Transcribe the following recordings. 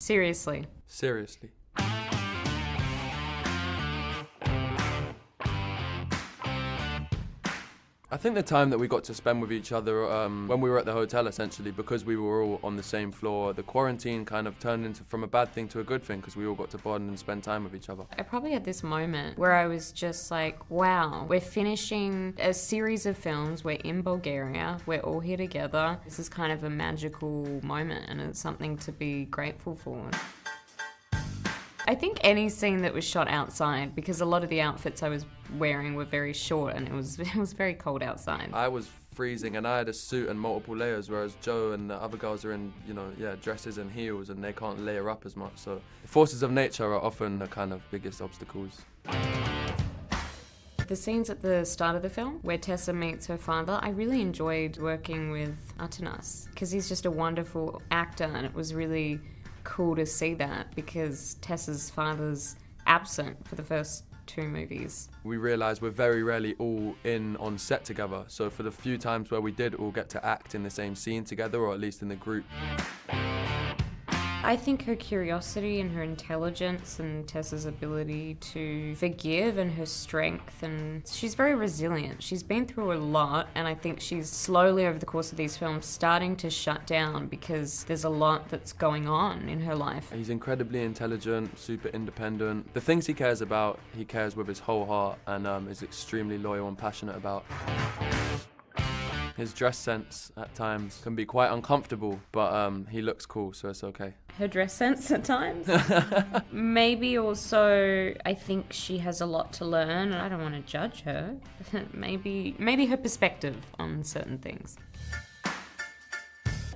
Seriously. Seriously. I think the time that we got to spend with each other when we were at the hotel, essentially, because we were all on the same floor, the quarantine kind of turned into from a bad thing to a good thing because we all got to bond and spend time with each other. I probably had this moment where I was just like, wow, we're finishing a series of films, we're in Bulgaria, we're all here together. This is kind of a magical moment and it's something to be grateful for. I think any scene that was shot outside, because a lot of the outfits I was wearing were very short and it was very cold outside. I was freezing and I had a suit and multiple layers, whereas Joe and the other girls are in, dresses and heels and they can't layer up as much. So the forces of nature are often the kind of biggest obstacles. The scenes at the start of the film where Tessa meets her father, I really enjoyed working with Atanas because he's just a wonderful actor and it was really cool to see that because Tessa's father's absent for the first 2 movies. We realised we're very rarely all in on set together, so for the few times where we did all get to act in the same scene together, or at least in the group. I think her curiosity and her intelligence and Tessa's ability to forgive and her strength, and she's very resilient. She's been through a lot and I think she's slowly over the course of these films starting to shut down because there's a lot that's going on in her life. He's incredibly intelligent, super independent. The things he cares about, he cares with his whole heart and is extremely loyal and passionate about. His dress sense at times can be quite uncomfortable, but he looks cool, so it's okay. Her dress sense at times? Maybe also I think she has a lot to learn and I don't want to judge her. maybe her perspective on certain things.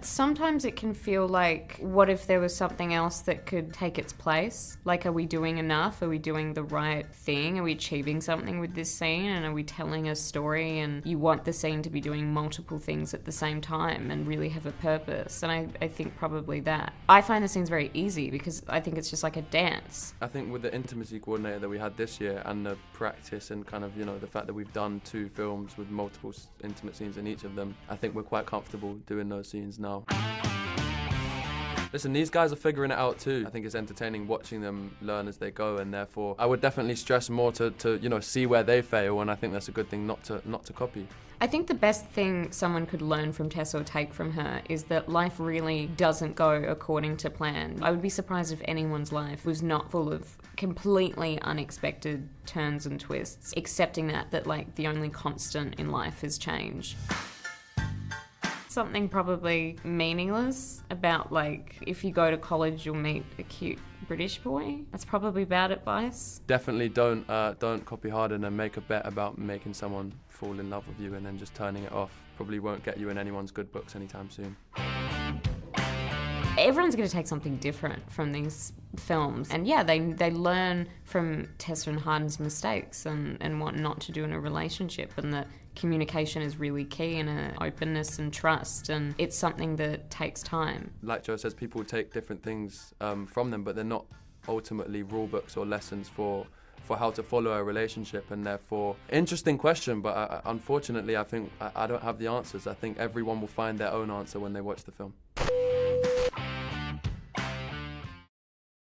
Sometimes it can feel like, what if there was something else that could take its place? Like, are we doing enough? Are we doing the right thing? Are we achieving something with this scene? And are we telling a story? And you want the scene to be doing multiple things at the same time and really have a purpose. And I think probably that. I find the scenes very easy because I think it's just like a dance. I think with the intimacy coordinator that we had this year and the practice and kind of, the fact that we've done 2 films with multiple intimate scenes in each of them, I think we're quite comfortable doing those scenes now. Listen, these guys are figuring it out too. I think it's entertaining watching them learn as they go, and therefore I would definitely stress more to see where they fail, and I think that's a good thing not to copy. I think the best thing someone could learn from Tessa or take from her is that life really doesn't go according to plan. I would be surprised if anyone's life was not full of completely unexpected turns and twists, accepting that like the only constant in life is change. Something probably meaningless about like if you go to college you'll meet a cute British boy. That's probably bad advice. Definitely don't copy hard and then make a bet about making someone fall in love with you and then just turning it off. Probably won't get you in anyone's good books anytime soon. Everyone's going to take something different from these films. And yeah, they learn from Tessa and Harden's mistakes and what not to do in a relationship, and that communication is really key, and openness and trust, and it's something that takes time. Like Joe says, people take different things from them, but they're not ultimately rule books or lessons for how to follow a relationship, and therefore, interesting question, but unfortunately I think I don't have the answers. I think everyone will find their own answer when they watch the film.